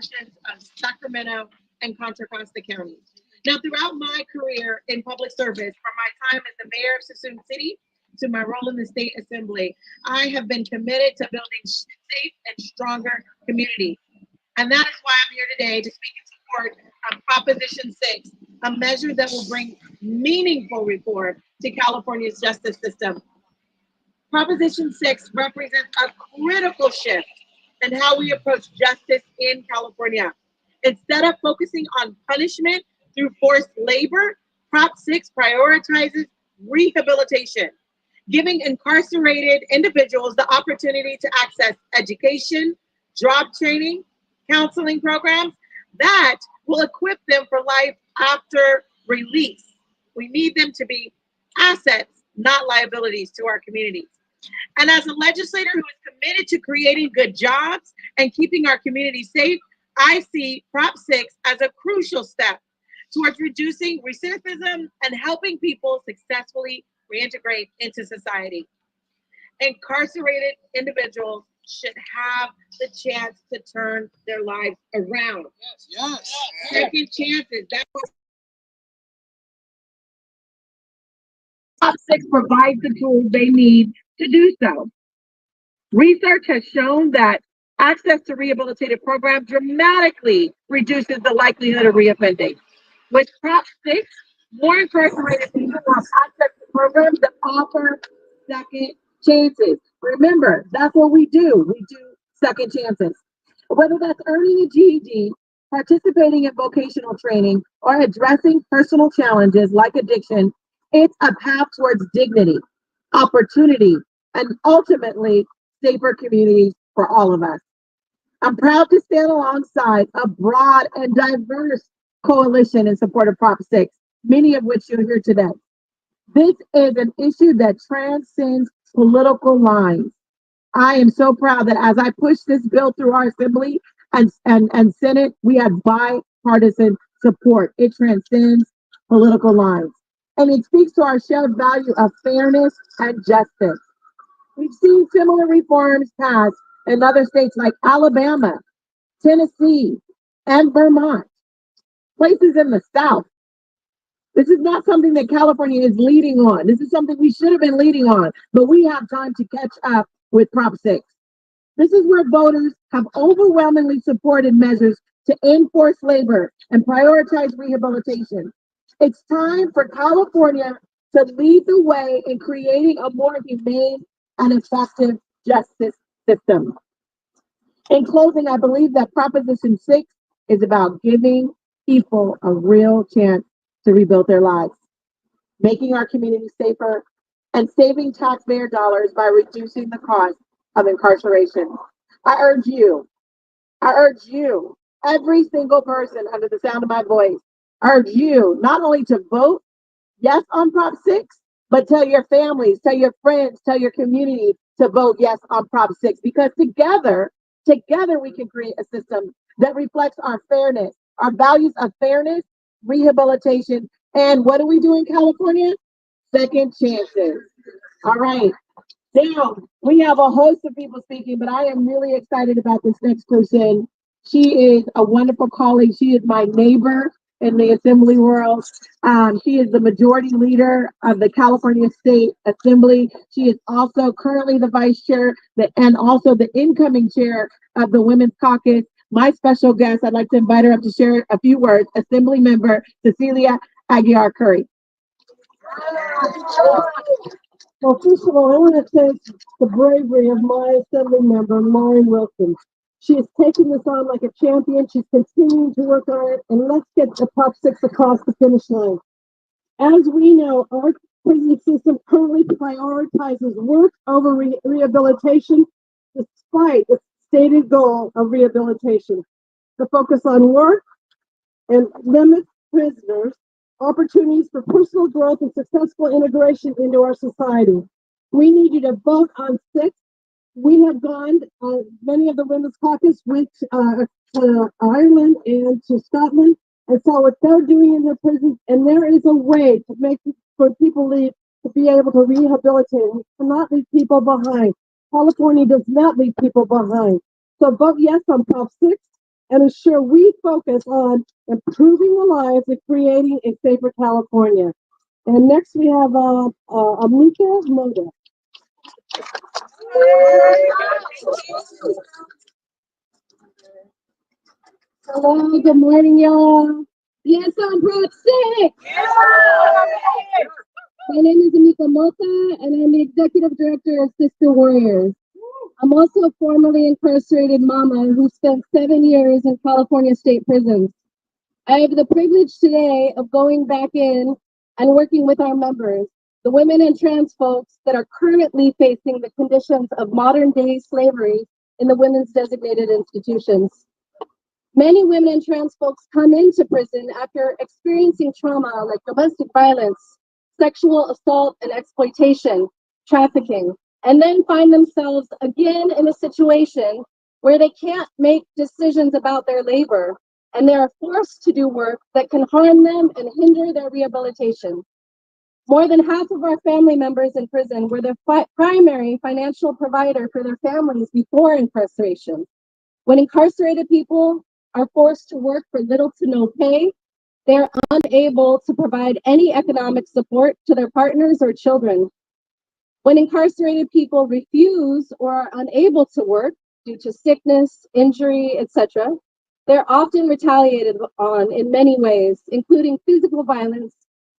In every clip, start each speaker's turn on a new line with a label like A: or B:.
A: portions of Sacramento and Contra Costa counties. Now, throughout my career in public service, from my time as the mayor of Suisun City to my role in the state assembly, I have been committed to building safe and stronger communities. And that is why I'm here today to speak in support of Proposition 6, a measure that will bring meaningful reform to California's justice system. Proposition 6 represents a critical shift in how we approach justice in California. Instead of focusing on punishment through forced labor, Prop 6 prioritizes rehabilitation, giving incarcerated individuals the opportunity to access education, job training, counseling programs that will equip them for life after release. We need them to be assets, not liabilities to our communities. And as a legislator who is committed to creating good jobs and keeping our community safe, I see Prop 6 as a crucial step towards reducing recidivism and helping people successfully reintegrate into society. Incarcerated individuals should have the chance to turn their lives around.
B: Yes.
A: Second chances. That's what Prop 6 provides the tools they need to do so. Research has shown that access to rehabilitative programs dramatically reduces the likelihood of reoffending. With Prop 6, more incarcerated people have access to programs that offer second chances. Remember, that's what we do. We do second chances. Whether that's earning a GED, participating in vocational training, or addressing personal challenges like addiction, it's a path towards dignity, opportunity, and ultimately safer communities for all of us. I'm proud to stand alongside a broad and diverse coalition in support of Prop 6, many of which you'll hear today. This is an issue that transcends political lines. I am so proud that as I push this bill through our assembly and Senate, we have bipartisan support. It transcends political lines. And it speaks to our shared value of fairness and justice. We've seen similar reforms passed in other states like Alabama, Tennessee, and Vermont, places in the South. This is not something that California is leading on. This is something we should have been leading on, but we have time to catch up with Prop 6. This is where voters have overwhelmingly supported measures to end forced labor and prioritize rehabilitation. It's time for California to lead the way in creating a more humane and effective justice system. In closing, I believe that Proposition 6 is about giving people a real chance to rebuild their lives, making our communities safer, and saving taxpayer dollars by reducing the cost of incarceration. I urge you, every single person under the sound of my voice, I urge you not only to vote yes on Prop 6, but tell your families, tell your friends, tell your community to vote yes on Prop 6, because together we can create a system that reflects our fairness, our values of fairness, rehabilitation, and what do we do in California? Second chances. All right. Now, we have a host of people speaking, but I am really excited about this next person. She is a wonderful colleague. She is my neighbor in the assembly world. She is the majority leader of the California State Assembly. She is also currently the vice chair and also the incoming chair of the Women's Caucus. My special guest, I'd like to invite her up to share a few words, Assembly Member Cecilia Aguiar Curry.
C: Well, first of all, I want to thank the bravery of my Assembly member, Maureen Wilson. She is taking this on like a champion. She's continuing to work on it, and let's get the Prop 6 across the finish line. As we know, our prison system currently prioritizes work over rehabilitation, despite its stated goal of rehabilitation. The focus on work and limits prisoners opportunities for personal growth and successful integration into our society. We need you to vote on 6. We have gone, many of the Women's Caucus went to Ireland and to Scotland and saw what they're doing in their prisons, and there is a way to make for people leave to be able to rehabilitate. We cannot leave people behind. California does not leave people behind. So vote yes on Prop 6. and ensure we focus on improving the lives and creating a safer California. And next we have Amika Moda. Hello, good morning, y'all. Yes, I'm Prop 6. My name is Amika Mota, and I'm the Executive Director of Sister Warriors. I'm also a formerly incarcerated mama who spent 7 years in California state prisons. I have the privilege today of going back in and working with our members, the women and trans folks that are currently facing the conditions of modern day slavery in the women's designated institutions. Many women and trans folks come into prison after experiencing trauma like domestic violence, sexual assault and exploitation, trafficking, and then find themselves again in a situation where they can't make decisions about their labor and they are forced to do work that can harm them and hinder their rehabilitation. More than half of our family members in prison were the primary financial provider for their families before incarceration. When incarcerated people are forced to work for little to no pay, they are unable to provide any economic support to their partners or children. When incarcerated people refuse or are unable to work due to sickness, injury, etc., they're often retaliated on in many ways, including physical violence,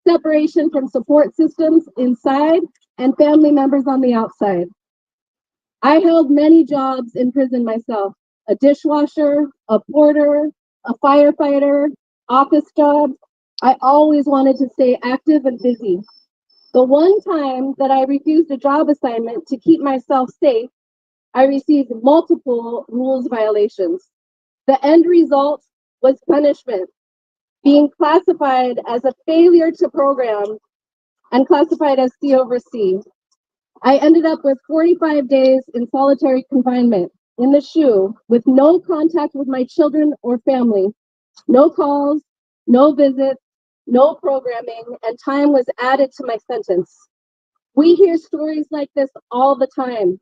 C: separation from support systems inside, and family members on the outside. I held many jobs in prison myself: a dishwasher, a porter, a firefighter, office jobs. I always wanted to stay active and busy. The one time that I refused a job assignment to keep myself safe, I received multiple rules violations. The end result was punishment, being classified as a failure to program and classified as C over C. I ended up with 45 days in solitary confinement in the SHU with no contact with my children or family, no calls, no visits, no programming, and time was added to my sentence. We hear stories like this all the time.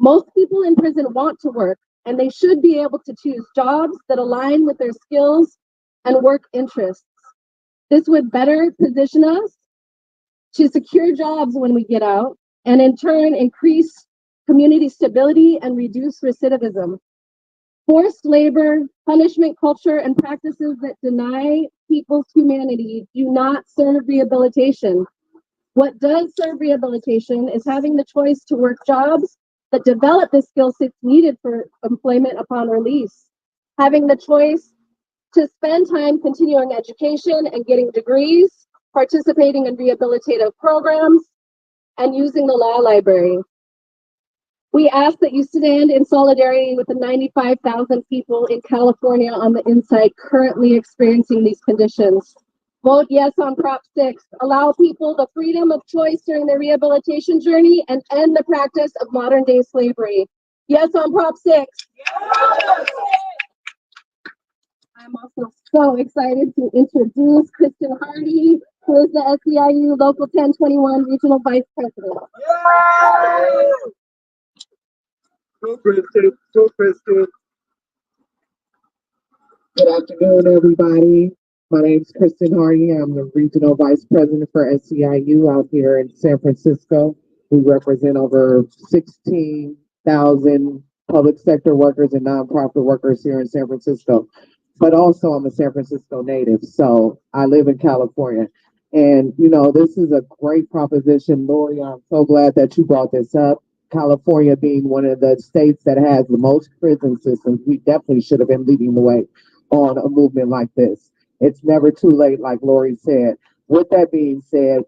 C: Most people in prison want to work, and they should be able to choose jobs that align with their skills and work interests. This would better position us to secure jobs when we get out, and in turn increase community stability and reduce recidivism. Forced labor, punishment culture, and practices that deny people's humanity do not serve rehabilitation. What does serve rehabilitation is having the choice to work jobs that develop the skill sets needed for employment upon release, having the choice to spend time continuing education and getting degrees, participating in rehabilitative programs, and using the law library. We ask that you stand in solidarity with the 95,000 people in California on the inside currently experiencing these conditions. Vote yes on Prop 6. Allow people the freedom of choice during their rehabilitation journey and end the practice of modern day slavery. Yes on Prop 6. I'm also so excited to introduce Kristen Hardy, who is the SEIU Local 1021 Regional Vice President.
B: Go, Kristen. Go, Kristen. Good afternoon, everybody. My name is Kristen Hardy. I'm the Regional Vice President for SEIU out here in San Francisco. We represent over 16,000 public sector workers and nonprofit workers here in San Francisco. But also, I'm a San Francisco native, so I live in California. And, this is a great proposition. Lori, I'm so glad that you brought this up. California being one of the states that has the most prison systems, we definitely should have been leading the way on a movement like this. It's never too late, like Lori said. With that being said,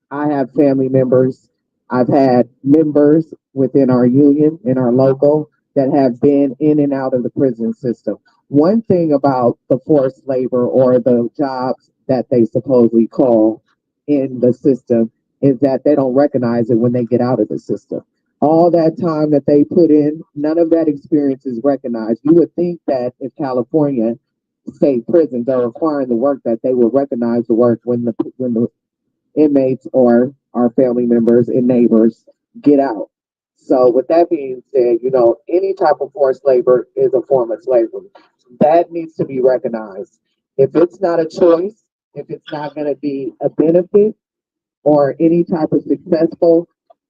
B: I have family members. I've had members within our union, in our local, that have been in and out of the prison system. One thing about the forced labor or the jobs that they supposedly call in the system is that they don't recognize it when they get out of the system. All that time that they put in, none of that experience is recognized. You would think that if California state prisons are requiring the work, that they would recognize the work when the inmates or our family members and neighbors get out. So with that being said, any type of forced labor is a form of slavery. that needs to be recognized. If it's not a choice, if it's not going to be a benefit or any type of successful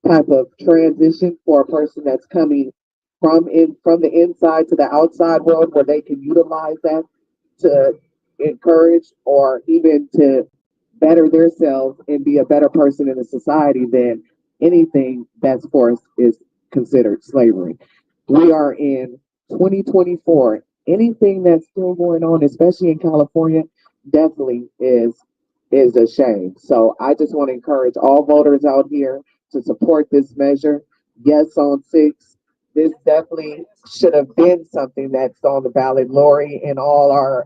B: type of transition for a person that's coming from the inside to the outside world where they can utilize that to encourage or even to better themselves and be a better person in the society, then anything that's forced is considered slavery. We are in 2024. Anything that's still going on, especially in California, definitely is a shame. So I just want to encourage all voters out here to support this measure. Yes, on six. This definitely should have been something that's on the ballot. Lori and all our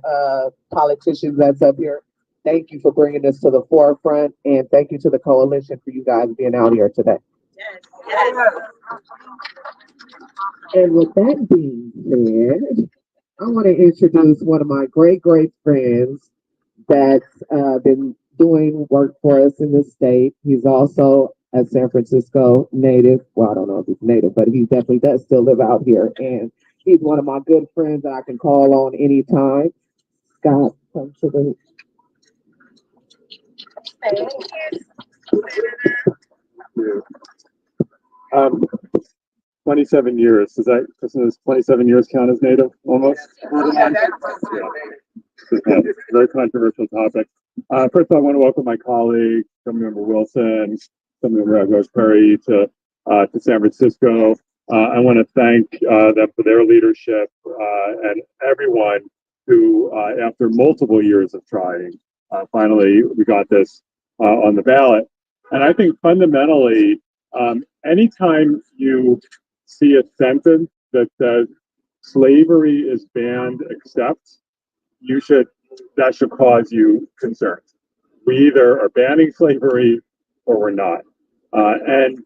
B: politicians that's up here, thank you for bringing this to the forefront, and thank you to the coalition for you guys being out here today. And with that being said, I want to introduce one of my great friends that's been doing work for us in the state. He's also a San Francisco native. Well, I don't know if he's native, but he definitely does still live out here. And he's one of my good friends that I can call on anytime. Scott, come to the.
D: Um, 27 years. Does that, does 27 years count as native almost? Yeah. Very controversial topic. First of all, I want to welcome my colleague, Councilmember Wilson, Councilmember Rose Perry to San Francisco. I want to thank them for their leadership and everyone who, after multiple years of trying, finally we got this on the ballot. And I think fundamentally, anytime you see a sentence that says slavery is banned except, that should cause you concern. We either are banning slavery or we're not. And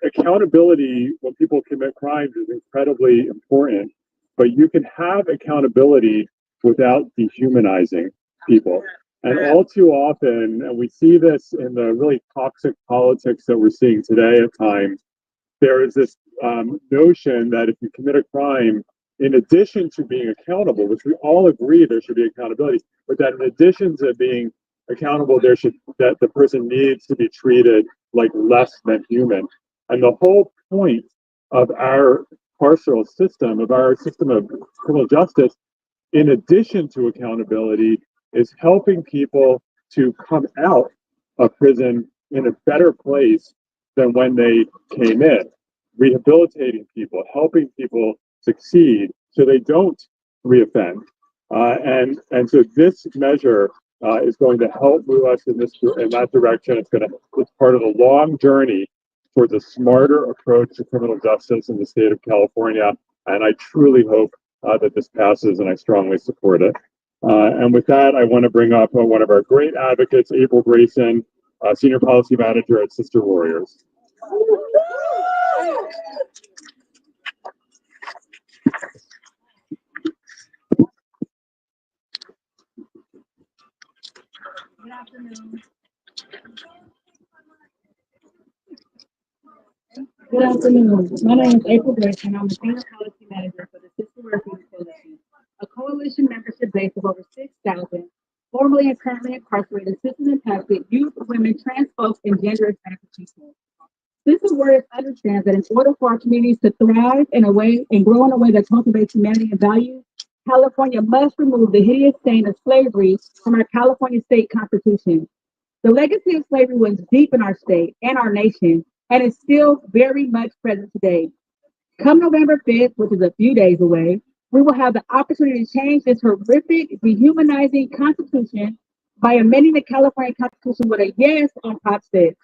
D: accountability when people commit crimes is incredibly important, but you can have accountability without dehumanizing people. And all too often, and we see this in the really toxic politics that we're seeing today at times, there is this notion that if you commit a crime, in addition to being accountable, which we all agree there should be accountability, but that in addition to being accountable, that the person needs to be treated like less than human. And the whole point of our carceral system, of our system of criminal justice, in addition to accountability, is helping people to come out of prison in a better place than when they came in, rehabilitating people, helping people succeed so they don't reoffend. And so this measure is going to help move us in that direction. It's part of a long journey towards a smarter approach to criminal justice in the state of California. And I truly hope that this passes, and I strongly support it. And with that, I want to bring up one of our great advocates, April Grayson, Senior Policy Manager at Sister Warriors.
E: Good afternoon. Good afternoon. My name is April Grayson. I'm the Senior Policy Manager for the Sister Warriors Coalition, a coalition membership base of over 6,000 formerly and currently incarcerated sisters impacted youth, women, trans folks, and gender impacted people. Sister Warriors understands that in order for our communities to thrive in a way and grow in a way that cultivates humanity and values, California must remove the hideous stain of slavery from our California state constitution. The legacy of slavery was deep in our state and our nation, and is still very much present today. Come November 5th, which is a few days away, we will have the opportunity to change this horrific, dehumanizing constitution by amending the California Constitution with a yes on Prop 6.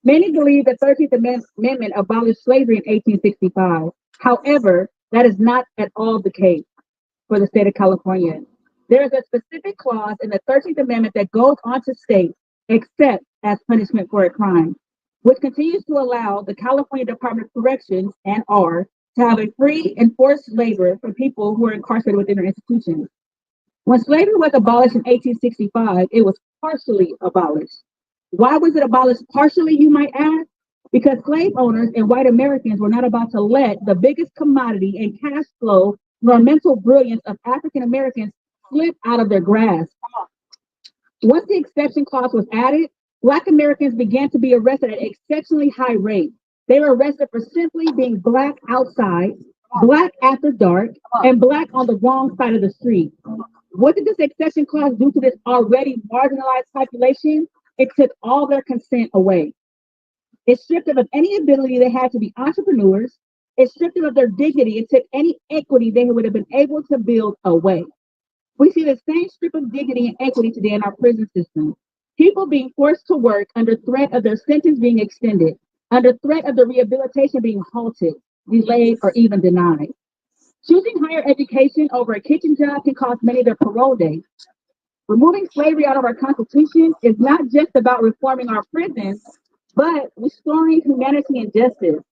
E: Many believe the 13th Amendment abolished slavery in 1865. However, that is not at all the case for the state of California. There is a specific clause in the 13th Amendment that goes on to state, except as punishment for a crime, which continues to allow the California Department of Corrections and R to have a free and forced labor for people who are incarcerated within their institutions. When slavery was abolished in 1865, it was partially abolished. Why was it abolished partially, you might ask? Because slave owners and white Americans were not about to let the biggest commodity and cash flow where mental brilliance of African Americans slipped out of their grasp. Once the exception clause was added, Black Americans began to be arrested at exceptionally high rates. They were arrested for simply being Black outside, Black after dark, and Black on the wrong side of the street. What did this exception clause do to this already marginalized population? It took all their consent away. It stripped them of any ability they had to be entrepreneurs. It stripped them of their dignity. It took any equity they would have been able to build away. We see the same strip of dignity and equity today in our prison system. People being forced to work under threat of their sentence being extended, under threat of their rehabilitation being halted, delayed, or even denied. Choosing higher education over a kitchen job can cost many their parole days. Removing slavery out of our Constitution is not just about reforming our prisons, but restoring humanity and justice.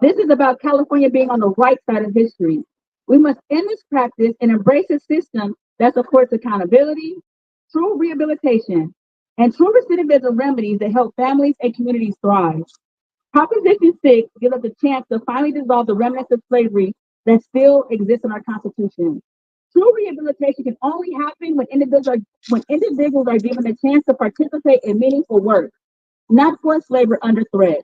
E: This is about California being on the right side of history. We must end this practice and embrace a system that supports accountability, true rehabilitation, and true recidivism remedies that help families and communities thrive. Proposition 6 gives us a chance to finally dissolve the remnants of slavery that still exist in our Constitution. True rehabilitation can only happen when individuals are given a chance to participate in meaningful work, not forced labor under threat.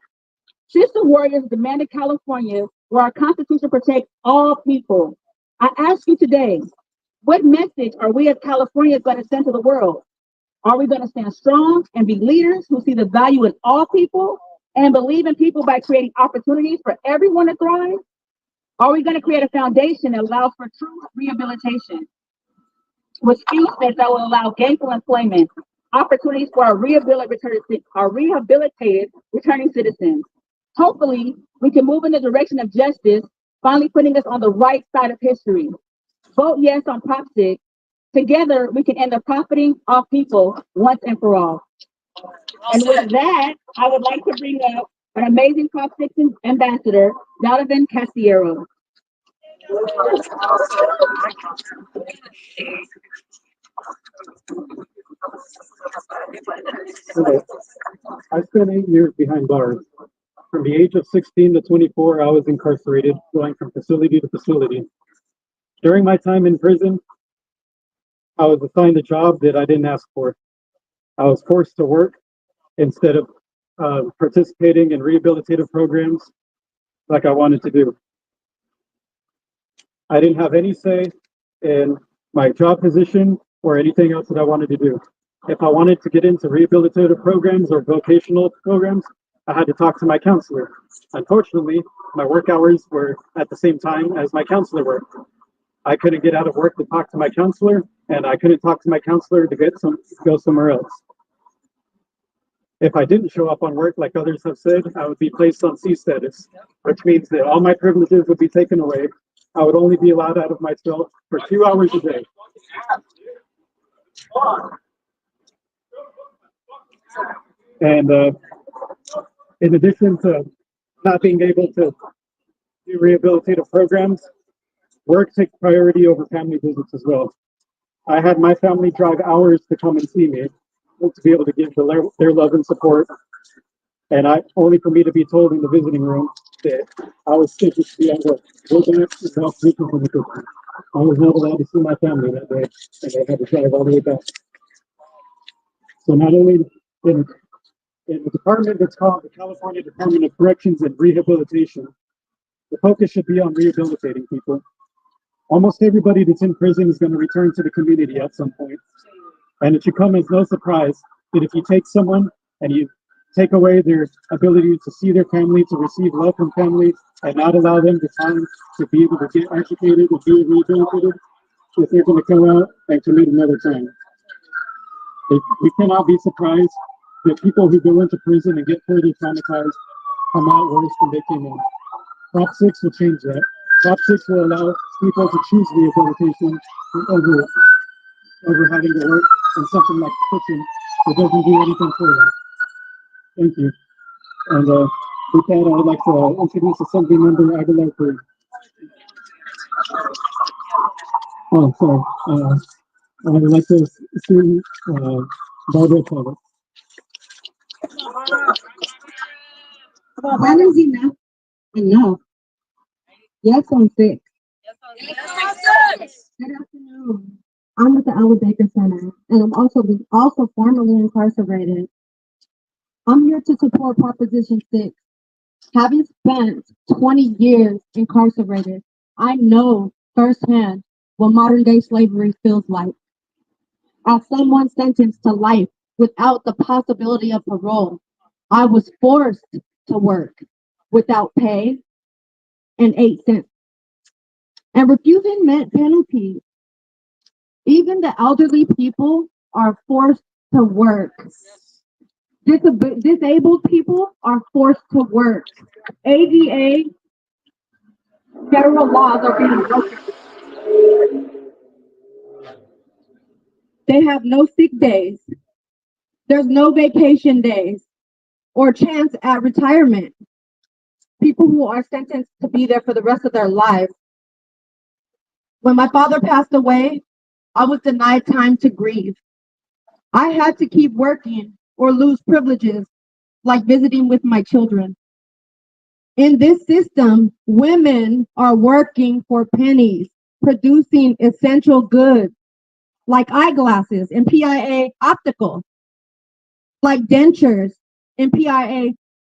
E: Sister Warriors demanded California, where our Constitution protects all people. I ask you today, what message are we as Californians going to send to the world? Are we going to stand strong and be leaders who see the value in all people and believe in people by creating opportunities for everyone to thrive? Are we going to create a foundation that allows for true rehabilitation with skill sets that will allow gainful employment, opportunities for our rehabilitated returning citizens? Hopefully, we can move in the direction of justice, finally putting us on the right side of history. Vote yes on Prop 6. Together, we can end up profiting off people once and for all. And with that, I would like to bring up an amazing Prop 6 ambassador, Donovan Casiero.
F: Hello. I spent 8 years behind bars. From the age of 16 to 24, I was incarcerated, going from facility to facility. During my time in prison, I was assigned a job that I didn't ask for. I was forced to work instead of participating in rehabilitative programs like I wanted to do. I didn't have any say in my job position or anything else that I wanted to do. If I wanted to get into rehabilitative programs or vocational programs, I had to talk to my counselor. Unfortunately, my work hours were at the same time as my counselor worked. I couldn't get out of work to talk to my counselor, and I couldn't talk to my counselor to go somewhere else. If I didn't show up on work, like others have said, I would be placed on C status, which means that all my privileges would be taken away. I would only be allowed out of my cell for 2 hours a day. And in addition to not being able to do rehabilitative programs, work takes priority over family visits as well. I had my family drive hours to come and see me to be able to give their love and support. And only for me to be told in the visiting room that I was scheduled to be at work. I was not allowed to see my family that day, and they had to drive all the way back. So not only in the department that's called the California Department of Corrections and Rehabilitation, the focus should be on rehabilitating people. Almost everybody that's in prison is going to return to the community at some point. And it should come as no surprise that if you take someone and you take away their ability to see their family, to receive love from family, and not allow them the time to be able to get educated and be rehabilitated, that they're going to come out and commit another crime. We cannot be surprised that people who go into prison and get further traumatized come out worse than they came in. Prop 6 will change that. Prop 6 will allow people to choose rehabilitation over having to work in something like kitchen that doesn't do anything for them. Thank you. And with that, I would like to introduce Assembly Member Aguilar Cruz. Oh, sorry. I would like to see Barbara Chavez.
E: That is enough. Enough. Yes on 6.
C: Good afternoon. I'm with the Ella Baker Center, and I'm also formerly incarcerated. I'm here to support Proposition 6. Having spent 20 years incarcerated, I know firsthand what modern day slavery feels like. As someone sentenced to life without the possibility of parole, I was forced to work without pay and 8 cents. And refusing meant penalties. Even the elderly people are forced to work. Disabled people are forced to work. ADA federal laws are being broken. They have no sick days. There's no vacation days or chance at retirement. People who are sentenced to be there for the rest of their lives. When my father passed away, I was denied time to grieve. I had to keep working or lose privileges like visiting with my children. In this system, women are working for pennies, producing essential goods like eyeglasses and PIA optical, like dentures and PIA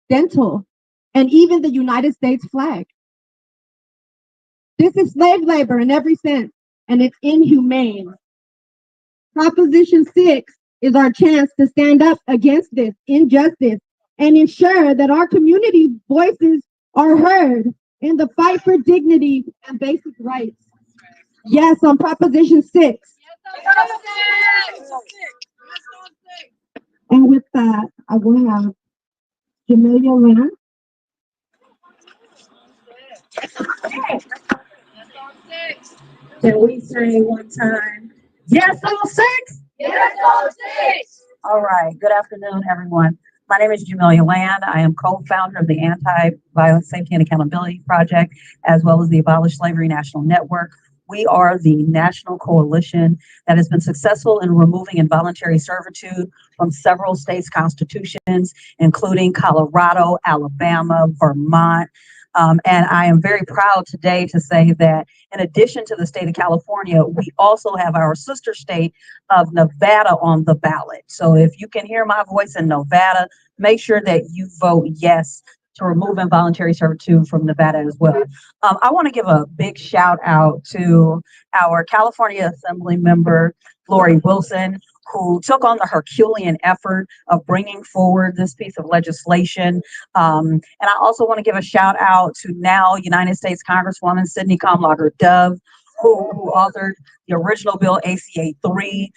C: dental, and even the United States flag. This is slave labor in every sense, and it's inhumane. Proposition 6 is our chance to stand up against this injustice and ensure that our community voices are heard in the fight for dignity and basic rights. Yes, on Proposition 6. And with that, I will have Jamelia Lynn.
G: Can we say one time, yes on 6? Yes on 6. All right. Good afternoon, everyone. My name is Jamelia Land. I am co-founder of the Anti-Violence Safety and Accountability Project, as well as the Abolish Slavery National Network. We are the national coalition that has been successful in removing involuntary servitude from several states' constitutions, including Colorado, Alabama, Vermont. And I am very proud today to say that in addition to the state of California, we also have our sister state of Nevada on the ballot. So if you can hear my voice in Nevada, make sure that you vote yes to remove involuntary servitude from Nevada as well. I want to give a big shout out to our California Assembly member, Lori Wilson, who took on the Herculean effort of bringing forward this piece of legislation. And I also want to give a shout out to now United States Congresswoman Sidney Kamlager Dove, who authored the original bill ACA 3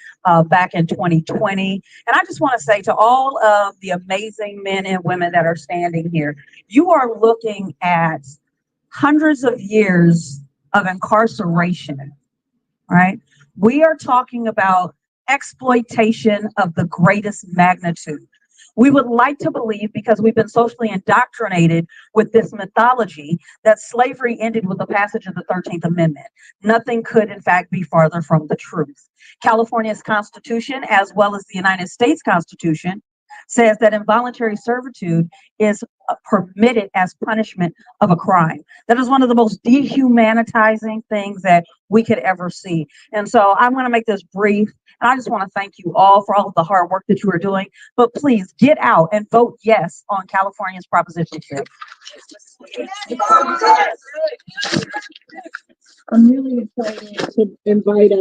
G: back in 2020. And I just want to say to all of the amazing men and women that are standing here, you are looking at hundreds of years of incarceration, right? We are talking about exploitation of the greatest magnitude. We would like to believe, because we've been socially indoctrinated with this mythology, that slavery ended with the passage of the 13th Amendment. Nothing could, in fact, be farther from the truth. California's Constitution, as well as the United States Constitution, says that involuntary servitude is permitted as punishment of a crime. That is one of the most dehumanizing things that we could ever see. And so I'm going to make this brief. And I just want to thank you all for all of the hard work that you are doing. But please get out and vote yes on California's Proposition 6.
C: I'm really excited to invite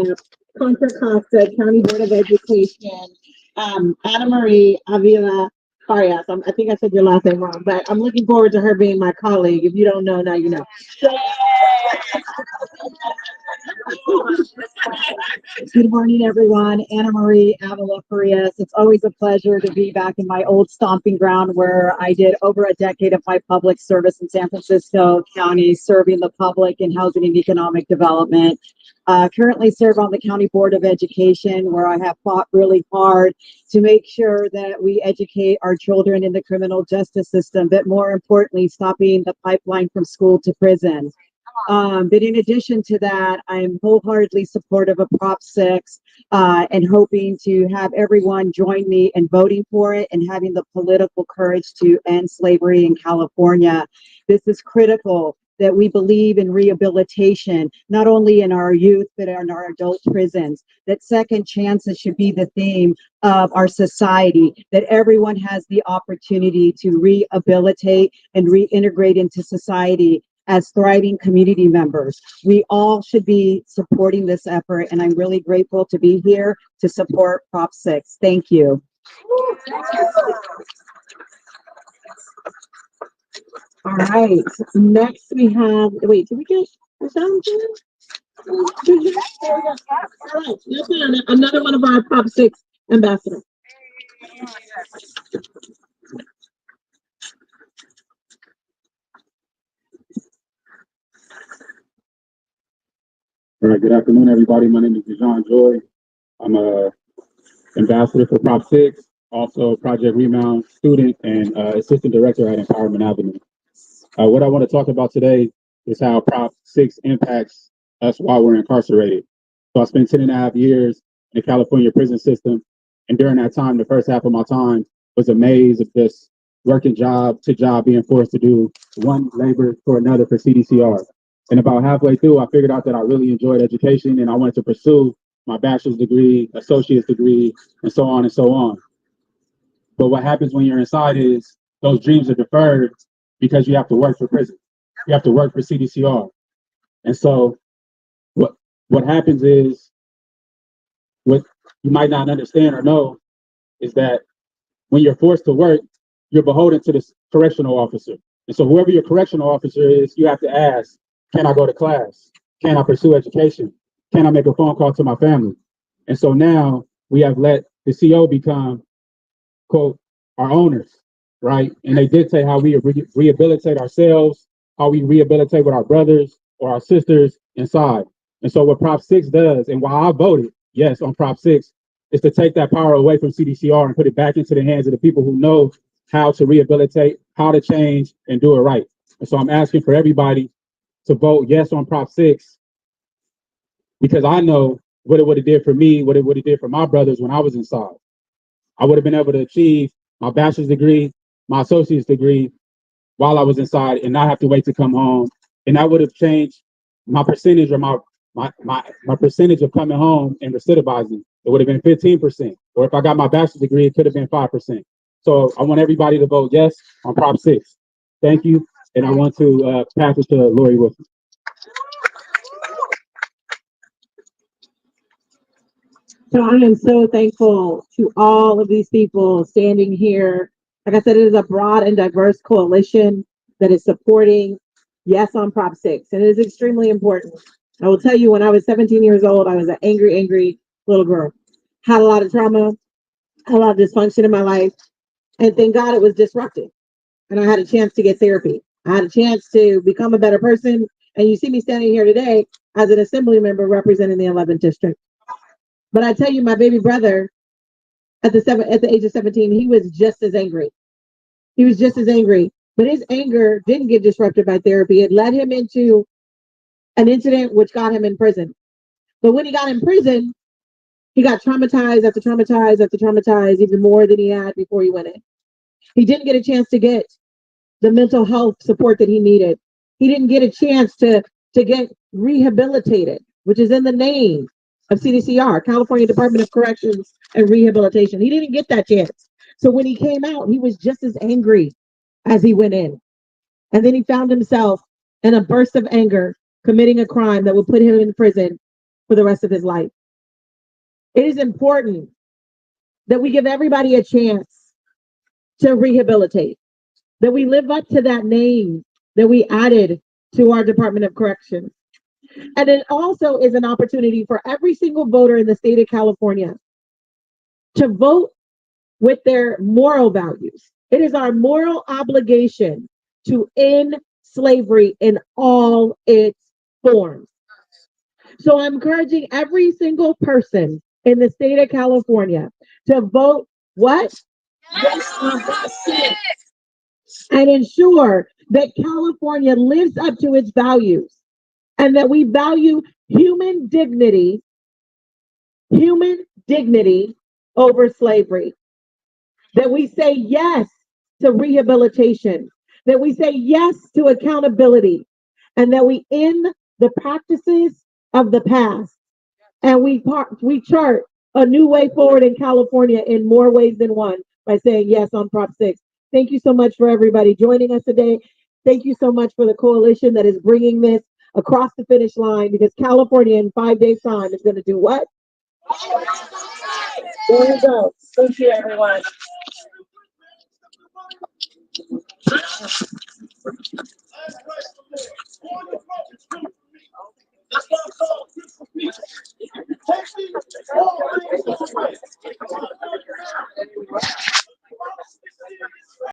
C: Contra Costa County Board of Education, Ana Marie Avila Farias. I think I said your last name wrong, but I'm looking forward to her being my colleague. If you don't know, now you know. Good morning, everyone. Ana Marie Avila Farias. It's always a pleasure to be back in my old stomping ground where I did over a decade of my public service in San Francisco County, serving the public in housing and economic development. Currently serve on the County Board of Education, where I have fought really hard to make sure that we educate our children in the criminal justice system, but more importantly, stopping the pipeline from school to prison. But in addition to that, I'm wholeheartedly supportive of Prop 6 and hoping to have everyone join me in voting for it and having the political courage to end slavery in California. This is critical
H: that we believe in rehabilitation, not only in our youth, but in our adult prisons, that second chances should be the theme of our society, that everyone has the opportunity to rehabilitate and reintegrate into society as thriving community members. We all should be supporting this effort, and I'm really grateful to be here to support Prop 6. Thank you.
A: All right, next we have, wait, did we get something? All right, let's see another one of our Prop 6 ambassadors.
I: All right, good afternoon, everybody. My name is Dejan Joy. I'm a ambassador for Prop 6, also Project Remount student and assistant director at Empowerment Avenue. What I want to talk about today is how Prop 6 impacts us while we're incarcerated. So I spent 10.5 years in the California prison system. And during that time, the first half of my time was a maze of just working job to job, being forced to do one labor for another for CDCR. And about halfway through, I figured out that I really enjoyed education and I wanted to pursue my bachelor's degree, associate's degree, and so on and so on. But what happens when you're inside is those dreams are deferred because you have to work for prison. You have to work for CDCR. And so what happens is, what you might not understand or know is that when you're forced to work, you're beholden to this correctional officer. And so whoever your correctional officer is, you have to ask, can I go to class? Can I pursue education? Can I make a phone call to my family? And so now we have let the CO become, quote, our owners, right? And they dictate how we rehabilitate ourselves, how we rehabilitate with our brothers or our sisters inside. And so what Prop 6 does, and why I voted yes on Prop 6, is to take that power away from CDCR and put it back into the hands of the people who know how to rehabilitate, how to change, and do it right. And so I'm asking for everybody to vote yes on Prop 6, because I know what it would have did for me, what it would have did for my brothers when I was inside. I would have been able to achieve my bachelor's degree, my associate's degree while I was inside and not have to wait to come home. And that would have changed my percentage or my percentage of coming home and recidivizing. It would have been 15%. Or if I got my bachelor's degree, it could have been 5%. So I want everybody to vote yes on Prop 6. Thank you. And I want to pass it to Lori Wilson.
A: So I am so thankful to all of these people standing here. Like I said, it is a broad and diverse coalition that is supporting yes on Prop 6. And it is extremely important. I will tell you, when I was 17 years old, I was an angry little girl. Had a lot of trauma, had a lot of dysfunction in my life. And thank God it was disrupted. And I had a chance to get therapy. I had a chance to become a better person. And you see me standing here today as an assembly member representing the 11th district. But I tell you, my baby brother at the age of 17, he was just as angry. He was just as angry. But his anger didn't get disrupted by therapy. It led him into an incident which got him in prison. But when he got in prison, he got traumatized after traumatized after traumatized, even more than he had before he went in. He didn't get a chance to get the mental health support that he needed. He didn't get a chance to get rehabilitated, which is in the name of CDCR, California Department of Corrections and Rehabilitation. He didn't get that chance. So when he came out, he was just as angry as he went in. And then he found himself in a burst of anger, committing a crime that would put him in prison for the rest of his life. It is important that we give everybody a chance to rehabilitate, that we live up to that name that we added to our Department of Corrections. And it also is an opportunity for every single voter in the state of California to vote with their moral values. It is our moral obligation to end slavery in all its forms. So I'm encouraging every single person in the state of California to vote what? And ensure that California lives up to its values and that we value human dignity over slavery. That we say yes to rehabilitation, that we say yes to accountability, and that we end the practices of the past, and we chart a new way forward in California in more ways than one by saying yes on Prop 6. Thank you so much for everybody joining us today. Thank you so much for the coalition that is bringing this across the finish line, because California in 5 days' time is going to do what? There you go. Thank you, everyone.